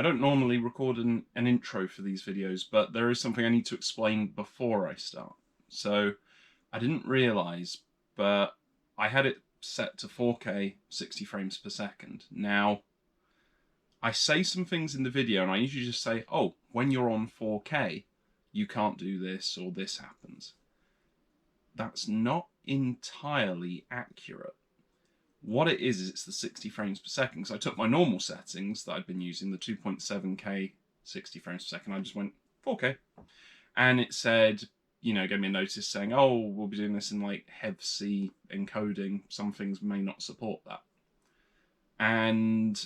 don't normally record an intro for these videos, but there is something I need to explain before I start. So I didn't realise, but I had it set to 4K 60 frames per second. Now, I say some things in the video and I usually just say, oh, when you're on 4K, you can't do this or this happens. That's not entirely accurate. What it is it's the 60 frames per second. So I took my normal settings that I'd been using, the 2.7K 60 frames per second, I just went 4K. And it said, you know, gave me a notice saying, oh, we'll be doing this in like Hevc encoding. Some things may not support that. And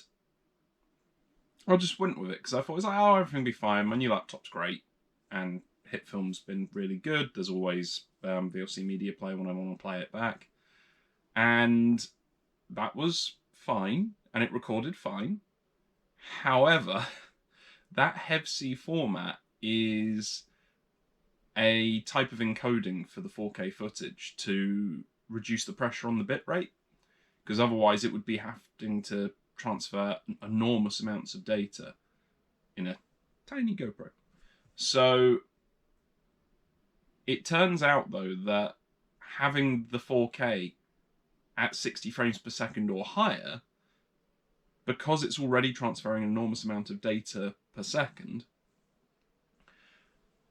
I just went with it because I thought, it was like, oh, everything will be fine. My new laptop's great. And HitFilm's been really good. There's always VLC Media Player when I want to play it back. And that was fine. And it recorded fine. However, that Hevc format is a type of encoding for the 4K footage to reduce the pressure on the bitrate, because otherwise it would be having to transfer enormous amounts of data in a tiny GoPro. So it turns out though that having the 4K at 60 frames per second or higher, because it's already transferring an enormous amount of data per second,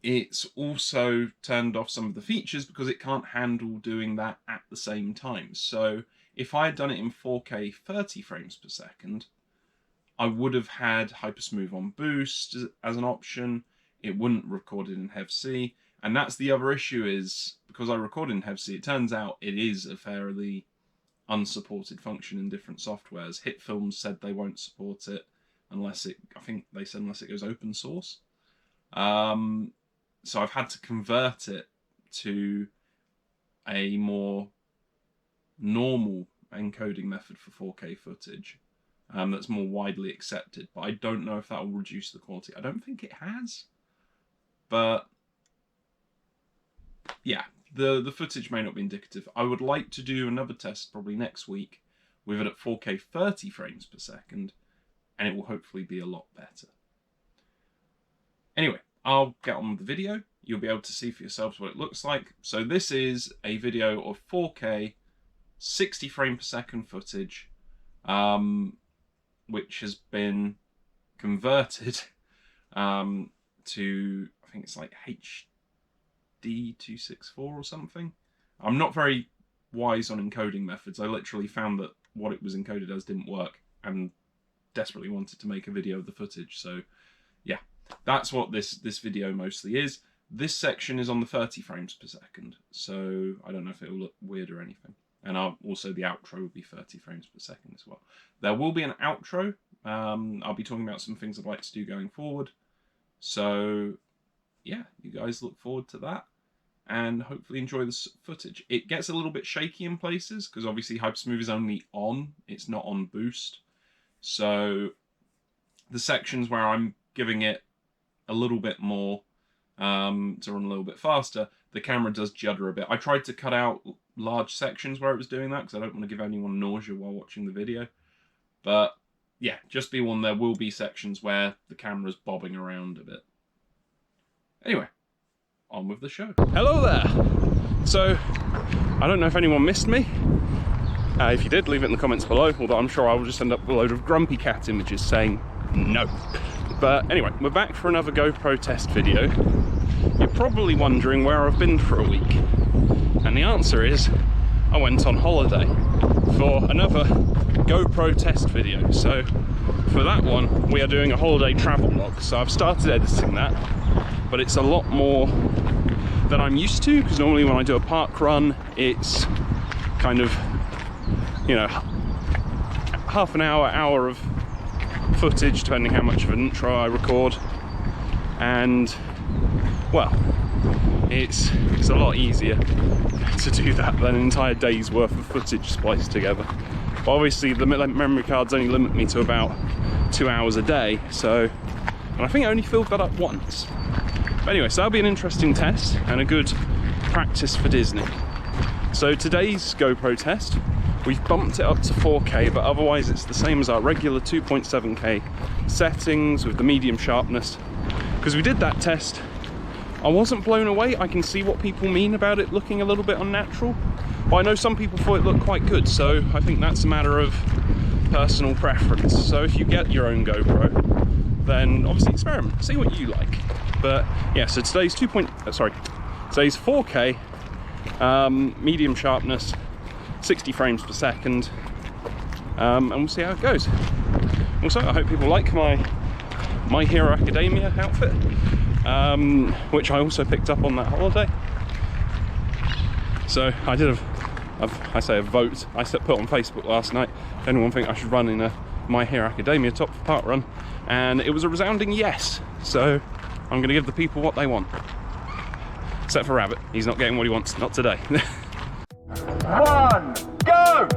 it's also turned off some of the features because it can't handle doing that at the same time. So if I had done it in 4K 30 frames per second, I would have had Hypersmooth on boost as an option. It wouldn't record it in Hevc. And that's the other issue, is because I record in Hevc, it turns out it is a fairly unsupported function in different softwares. HitFilm said they won't support it unless it, I think they said unless it goes open source. So I've had to convert it to a more normal encoding method for 4K footage that's more widely accepted. But I don't know if that will reduce the quality. I don't think it has. But yeah, the footage may not be indicative. I would like to do another test probably next week with it at 4K 30 frames per second, and it will hopefully be a lot better. Anyway, I'll get on with the video. You'll be able to see for yourselves what it looks like. So this is a video of 4K 60 frame per second footage, which has been converted to, I think it's like HD 264 or something. I'm not very wise on encoding methods. I literally found that what it was encoded as didn't work and desperately wanted to make a video of the footage. So yeah, that's what this video mostly is. This section is on the 30 frames per second, so I don't know if it will look weird or anything. And also the outro will be 30 frames per second as well. There will be an outro. I'll be talking about some things I'd like to do going forward. So yeah, you guys look forward to that and hopefully enjoy this footage. It gets a little bit shaky in places because obviously Hypersmooth is only on, it's not on boost. So the sections where I'm giving it a little bit more to run a little bit faster, the camera does judder a bit. I tried to cut out large sections where it was doing that because I don't want to give anyone nausea while watching the video. But yeah, just be warned, there will be sections where the camera's bobbing around a bit. Anyway, on with the show. Hello there! So, I don't know if anyone missed me. If you did, leave it in the comments below, although I'm sure I will just end up with a load of grumpy cat images saying no. But anyway, we're back for another GoPro test video. You're probably wondering where I've been for a week. And the answer is, I went on holiday for another GoPro test video. So for that one, we are doing a holiday travel log. So I've started editing that, but it's a lot more than I'm used to, because normally when I do a park run, it's kind of, you know, half an hour of footage, depending how much of an intro I record. And well, it's a lot easier to do that than an entire day's worth of footage spliced together. But obviously the memory cards only limit me to about 2 hours a day, so, and I think I only filled that up once. But anyway, so that'll be an interesting test and a good practice for Disney. So today's GoPro test, We've bumped it up to 4K, but otherwise it's the same as our regular 2.7K settings with the medium sharpness. Because we did that test, I wasn't blown away. I can see what people mean about it looking a little bit unnatural, but I know some people thought it looked quite good, so I think that's a matter of personal preference. So if you get your own GoPro, then obviously experiment, see what you like. But yeah, so today's today's 4K, medium sharpness, 60 frames per second, and we'll see how it goes. Also, I hope people like my Hero Academia outfit, which I also picked up on that holiday. So I did a vote. I put on Facebook last night if anyone think I should run in a My Hero Academia top for Parkrun, and it was a resounding yes. So I'm going to give the people what they want. Except for Rabbit, he's not getting what he wants, not today. 1, go!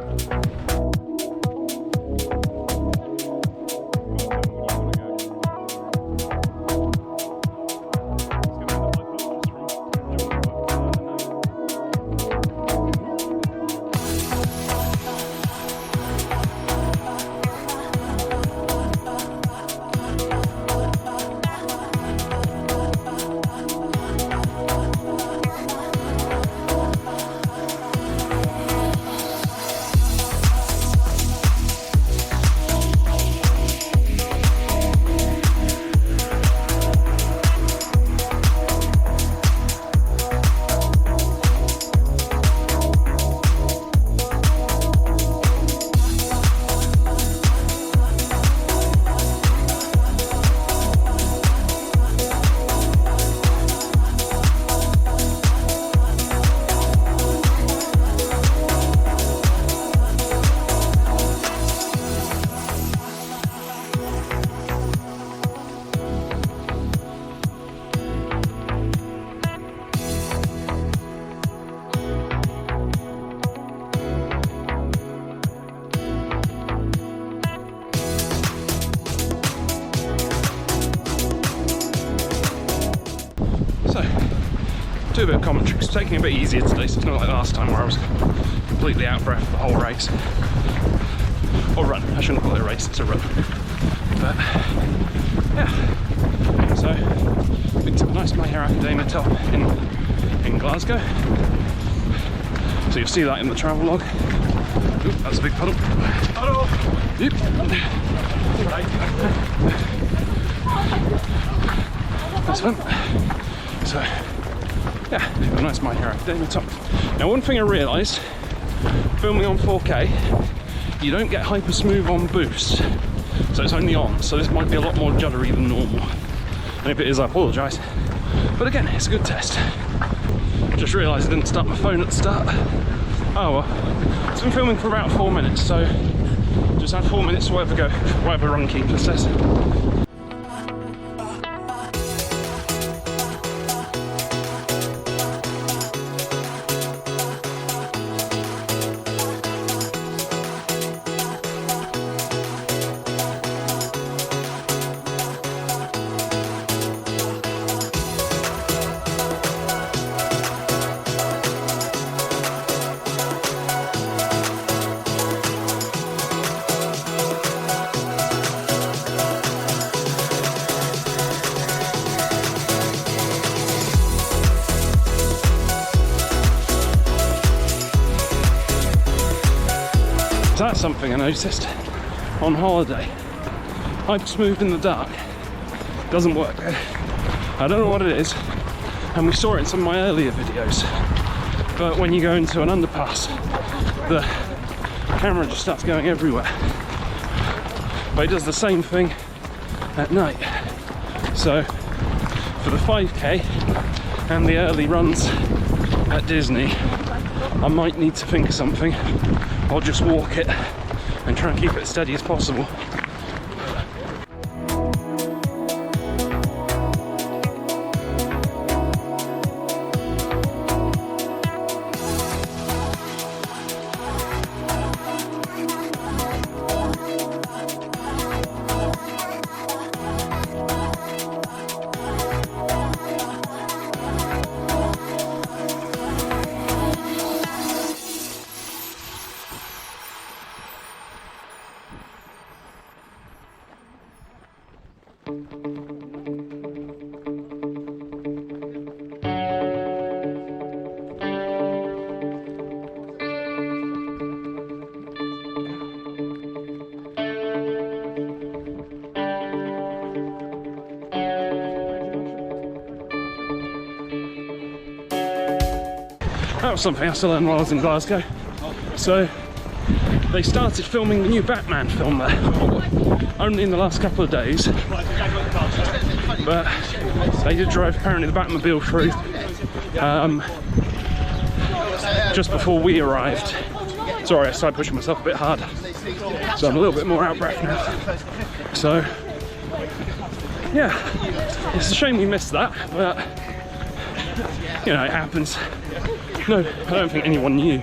Do a bit of commentary, it's taking a bit easier today, so it's not like last time where I was completely out of breath the whole race. Or run, I shouldn't call it a race, it's a run. But yeah, so picked up a nice My Hero Academia top in Glasgow. So you'll see that in the travel log. Oop, that's a big puddle. Puddle! Oop. That's one. So yeah, a nice My Hero Academia top. Now one thing I realised, filming on 4K, you don't get Hypersmooth on boost, so it's only on, so this might be a lot more juddery than normal. And if it is, I apologise. But again, it's a good test. Just realised I didn't start my phone at the start. Oh well, it's been filming for about 4 minutes, so just had 4 minutes to whatever Runkeeper says. That's something I noticed on holiday. Hypersmooth in the dark doesn't work. I don't know what it is, and we saw it in some of my earlier videos, but when you go into an underpass, the camera just starts going everywhere. But it does the same thing at night. So for the 5K and the early runs at Disney, I might need to think of something. I'll just walk it and try and keep it as steady as possible. That was something else I learned while I was in Glasgow. So they started filming the new Batman film there, only in the last couple of days. But they did drive apparently the Batmobile through just before we arrived. Sorry, I started pushing myself a bit harder, so I'm a little bit more out of breath now. So yeah, it's a shame we missed that, but you know, it happens. No, I don't think anyone knew.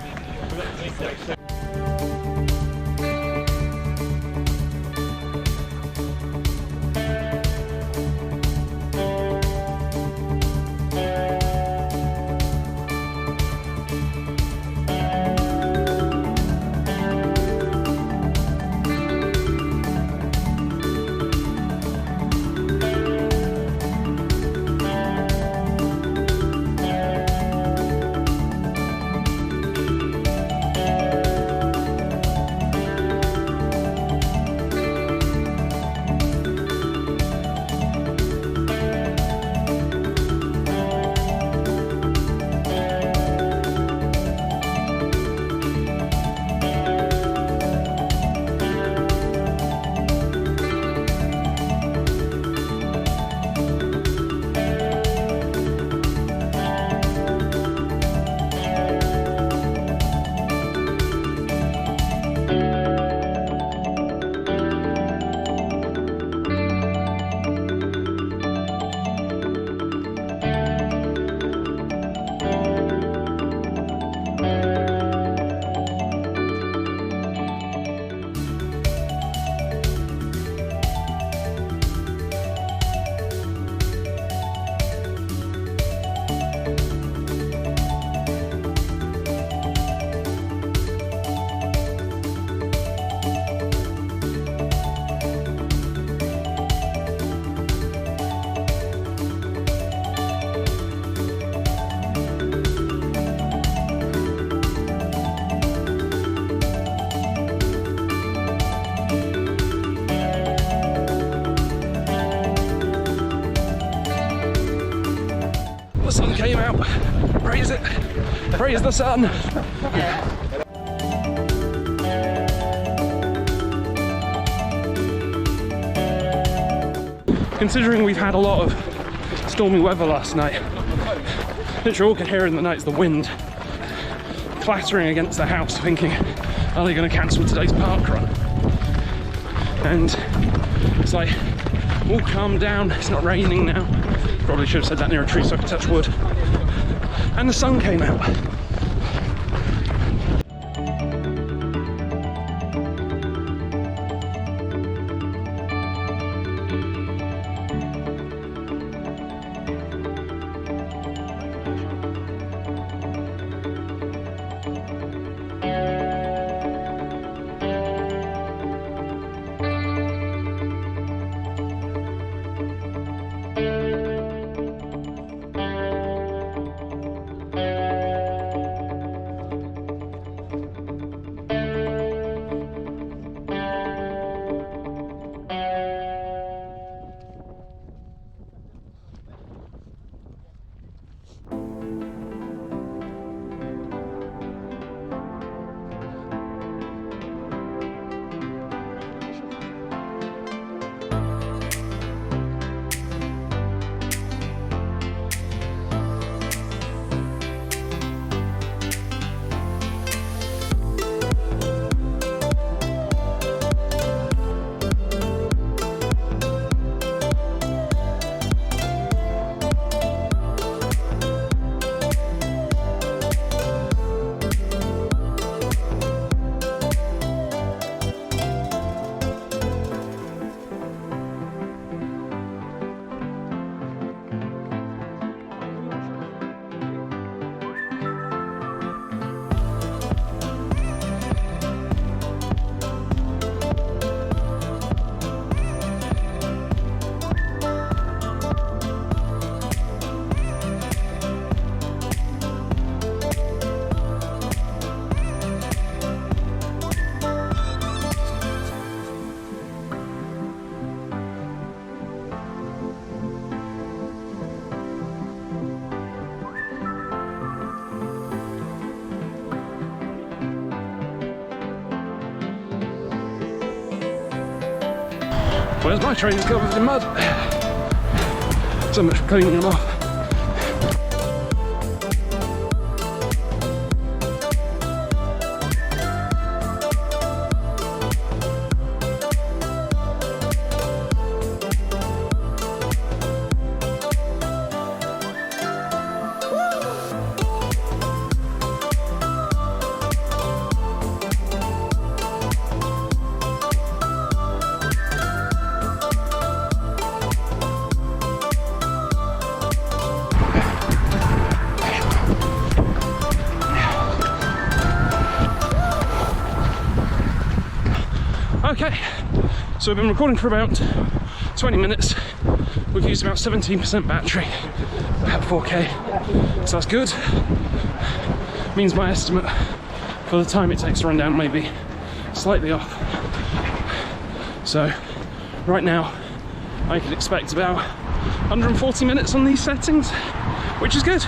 The sun came out. Praise it. Praise the sun. Considering we've had a lot of stormy weather last night, literally all I could hear in the night is the wind clattering against the house, thinking, are they going to cancel today's parkrun? And it's like, all calm down, it's not raining now. Probably should have said that near a tree so I could touch wood. And the sun came out. Whereas my train's covered in mud. So much for cleaning them off. Okay, so we've been recording for about 20 minutes. We've used about 17% battery at 4K, so that's good. Means my estimate for the time it takes to run down may be slightly off. So right now I can expect about 140 minutes on these settings, which is good.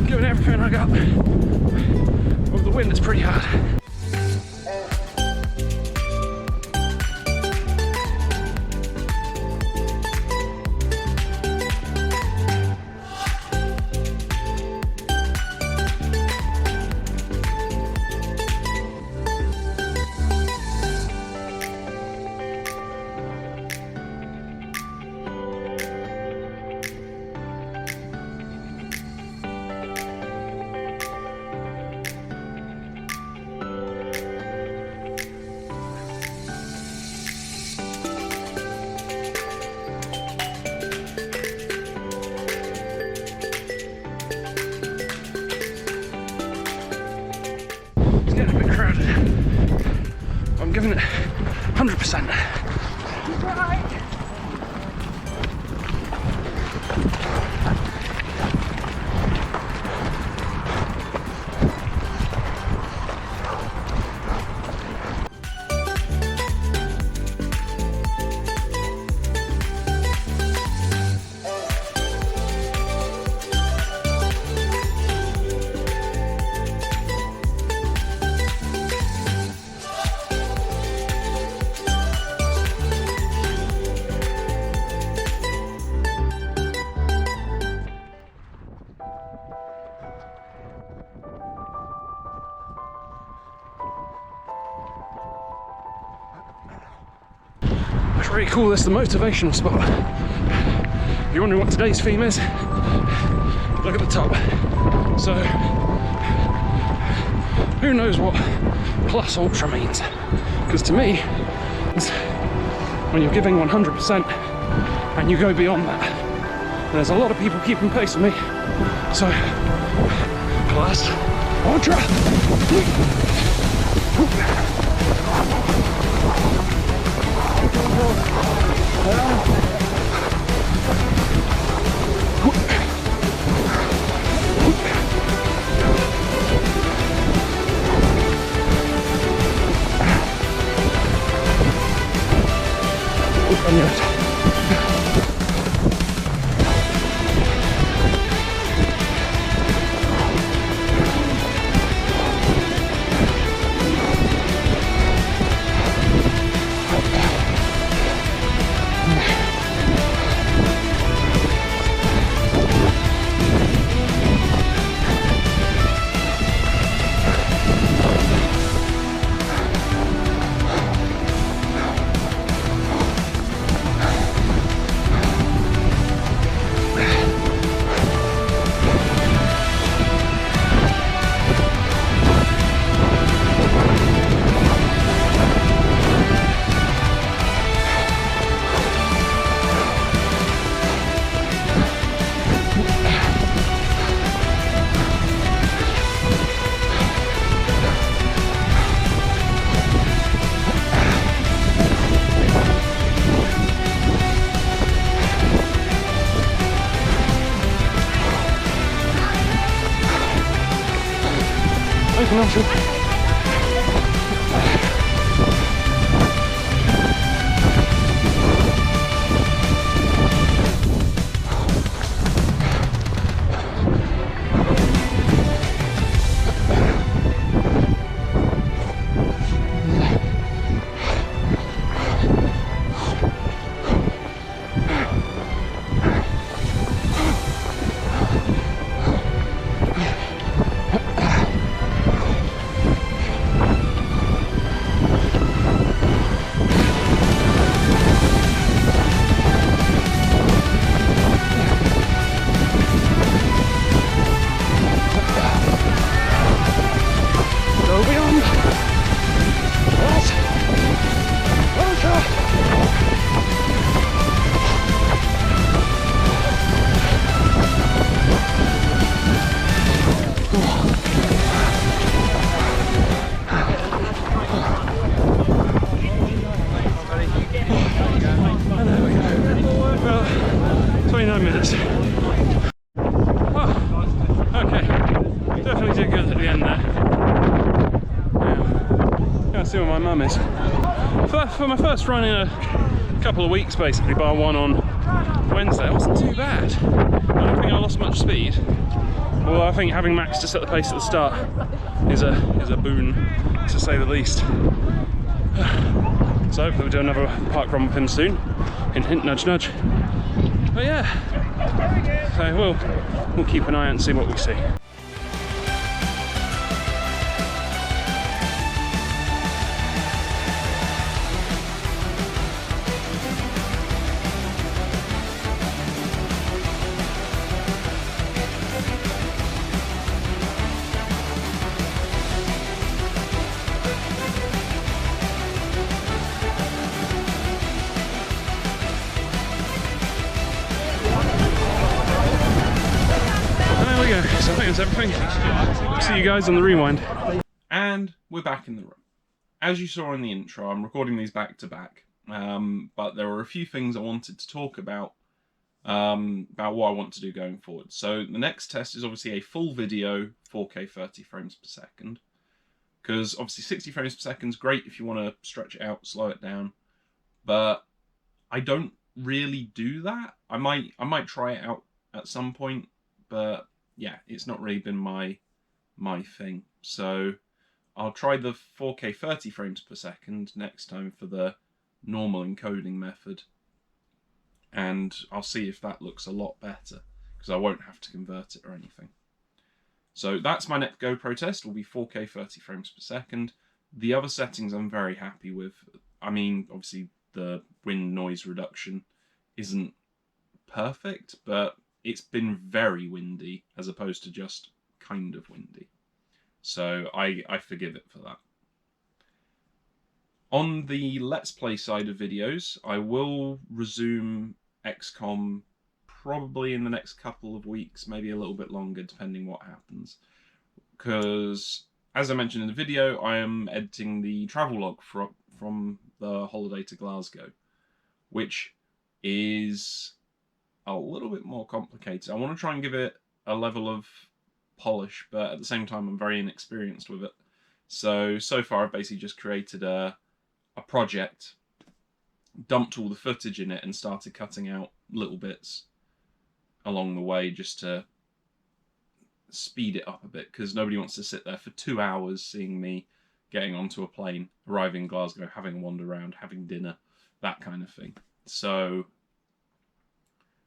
Giving everything I got. With the wind, it's pretty hard. Getting a bit crowded. I'm giving it 100%. It's really cool, this is the motivational spot. If you're wondering what today's theme is, look at the top. So, who knows what plus ultra means? Because to me, it's when you're giving 100% and you go beyond that. And there's a lot of people keeping pace with me. So, plus ultra. Open nostril. See where my mum is. For my first run in a couple of weeks, basically, bar one on Wednesday, it wasn't too bad. I don't think I lost much speed. Although I think having Max to set the pace at the start is a boon, to say the least. So hopefully we'll do another parkrun with him soon. Hint, hint, nudge, nudge. But yeah, so we'll keep an eye out and see what we see. So I think that's everything. See you guys on the rewind. And we're back in the room. As you saw in the intro, I'm recording these back to back, but there were a few things I wanted to talk about what I want to do going forward. So the next test is obviously a full video, 4K 30 frames per second, because obviously 60 frames per second is great if you want to stretch it out, slow it down, but I don't really do that. I might try it out at some point, but yeah, it's not really been my thing. So I'll try the 4K 30 frames per second next time for the normal encoding method, and I'll see if that looks a lot better, because I won't have to convert it or anything. So that's my next GoPro test, will be 4K 30 frames per second. The other settings I'm very happy with. I mean, obviously the wind noise reduction isn't perfect, but it's been very windy as opposed to just kind of windy. So I forgive it for that. On the Let's Play side of videos, I will resume XCOM probably in the next couple of weeks, maybe a little bit longer, depending what happens. Because, as I mentioned in the video, I am editing the travel log from the holiday to Glasgow, which is a little bit more complicated. I want to try and give it a level of polish, but at the same time I'm very inexperienced with it. So far I've basically just created a project, dumped all the footage in it and started cutting out little bits along the way just to speed it up a bit, because nobody wants to sit there for 2 hours seeing me getting onto a plane, arriving in Glasgow, having a wander around, having dinner, that kind of thing. So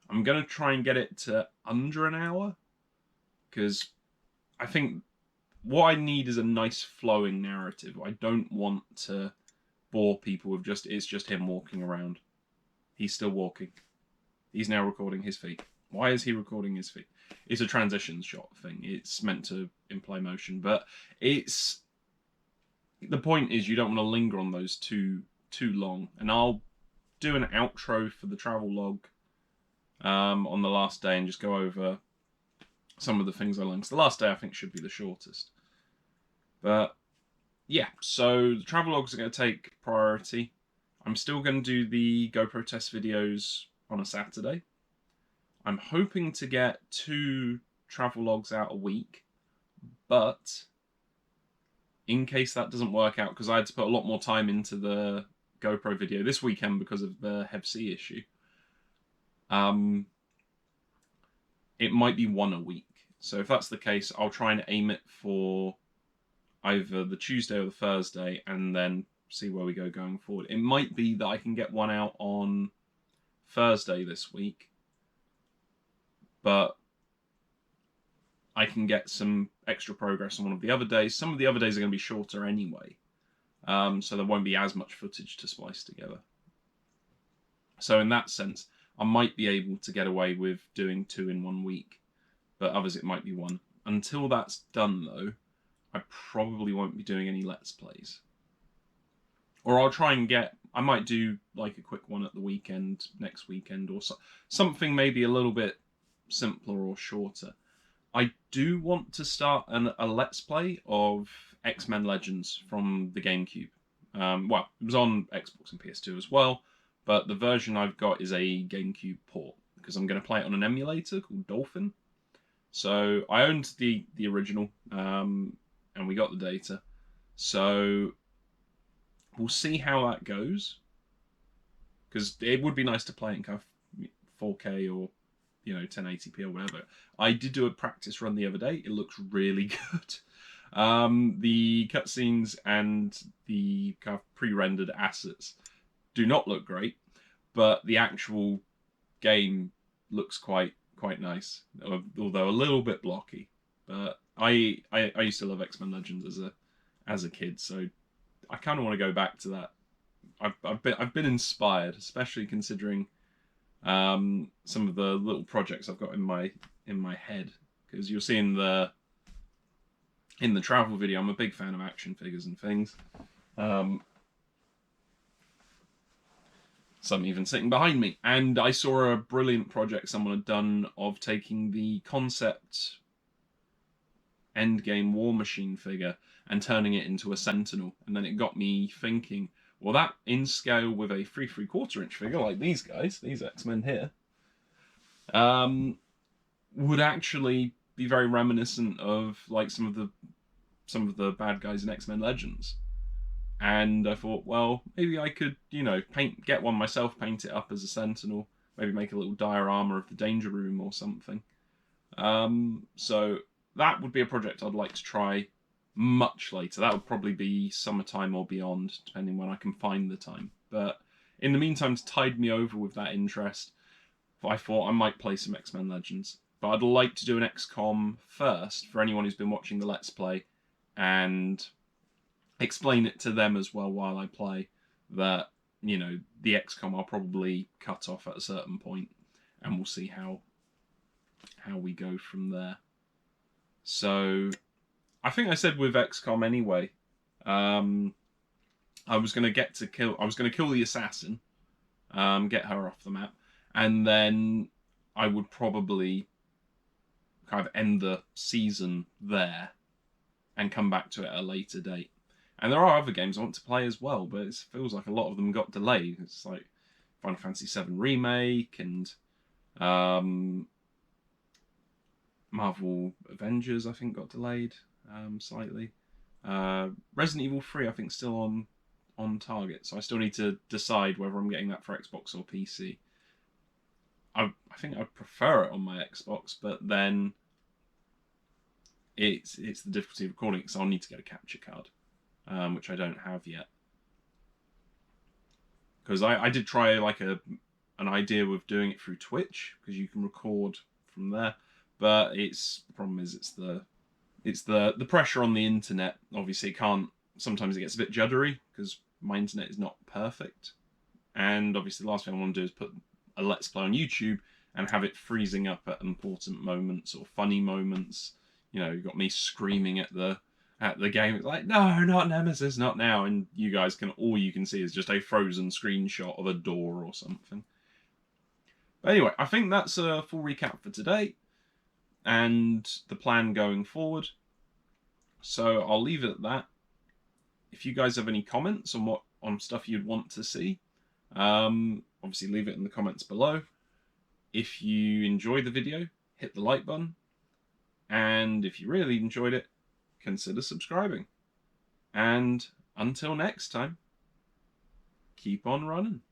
I'm going to try and get it to under an hour, because I think what I need is a nice flowing narrative. I don't want to bore people with it's just him walking around. He's still walking. He's now recording his feet. Why is he recording his feet? It's a transition shot thing. It's meant to imply motion, but it's... The point is you don't want to linger on those too long. And I'll do an outro for the travel log on the last day and just go over some of the things I learned. The last day I think should be the shortest. But yeah, so the travel logs are going to take priority. I'm still going to do the GoPro test videos on a Saturday. I'm hoping to get 2 travel logs out a week, but in case that doesn't work out, because I had to put a lot more time into the GoPro video this weekend because of the Hep C issue. It might be one a week. So if that's the case, I'll try and aim it for either the Tuesday or the Thursday, and then see where we go going forward. It might be that I can get one out on Thursday this week, but I can get some extra progress on one of the other days. Some of the other days are going to be shorter anyway, so there won't be as much footage to splice together. So in that sense, I might be able to get away with doing 2 in 1 week, but others it might be 1. Until that's done, though, I probably won't be doing any Let's Plays. Or I'll try and I might do like a quick one at the weekend, next weekend, or something maybe a little bit simpler or shorter. I do want to start a Let's Play of X-Men Legends from the GameCube. Well, it was on Xbox and PS2 as well, but the version I've got is a GameCube port, because I'm going to play it on an emulator called Dolphin. So I owned the original, and we got the data. So we'll see how that goes, because it would be nice to play it in kind of 4K or 1080p or whatever. I did do a practice run the other day. It looks really good. The cutscenes and the kind of pre-rendered assets do not look great, but the actual game looks quite nice, although a little bit blocky. But I used to love X-Men Legends as a kid, so I kind of want to go back to that. I've been inspired, especially considering some of the little projects I've got in my head, because you'll see in the travel video, I'm a big fan of action figures and things. Some even sitting behind me, and I saw a brilliant project someone had done of taking the concept Endgame War Machine figure and turning it into a Sentinel, and then it got me thinking, well, that in scale with a 3 3/4 inch figure like these guys, these X-Men here, would actually be very reminiscent of like some of the bad guys in X-Men Legends. And I thought, well, maybe I could, get one myself, paint it up as a Sentinel, maybe make a little diorama of the Danger Room or something. So that would be a project I'd like to try much later. That would probably be summertime or beyond, depending when I can find the time. But in the meantime, to tide me over with that interest, I thought I might play some X-Men Legends. But I'd like to do an XCOM first, for anyone who's been watching the Let's Play, and explain it to them as well while I play, that, the XCOM I'll probably cut off at a certain point, and we'll see how we go from there. So I think I said with XCOM anyway, I was going to kill the assassin, get her off the map, and then I would probably kind of end the season there and come back to it at a later date. And there are other games I want to play as well, but it feels like a lot of them got delayed. It's like Final Fantasy VII Remake and Marvel Avengers, I think, got delayed slightly. Resident Evil 3, I think, still on target, so I still need to decide whether I'm getting that for Xbox or PC. I think I'd prefer it on my Xbox, but then it's the difficulty of recording it, so I'll need to get a capture card, which I don't have yet. Because I did try like an idea with doing it through Twitch, because you can record from there, but the problem is it's the pressure on the internet. Obviously, sometimes it gets a bit juddery because my internet is not perfect, and obviously the last thing I want to do is put a Let's Play on YouTube and have it freezing up at important moments or funny moments. You got me screaming at the game. It's like, no, not Nemesis, not now. And all you can see is just a frozen screenshot of a door or something. But anyway, I think that's a full recap for today and the plan going forward. So I'll leave it at that. If you guys have any comments on stuff you'd want to see, obviously leave it in the comments below. If you enjoyed the video, hit the like button. And if you really enjoyed it, consider subscribing. And until next time, keep on running.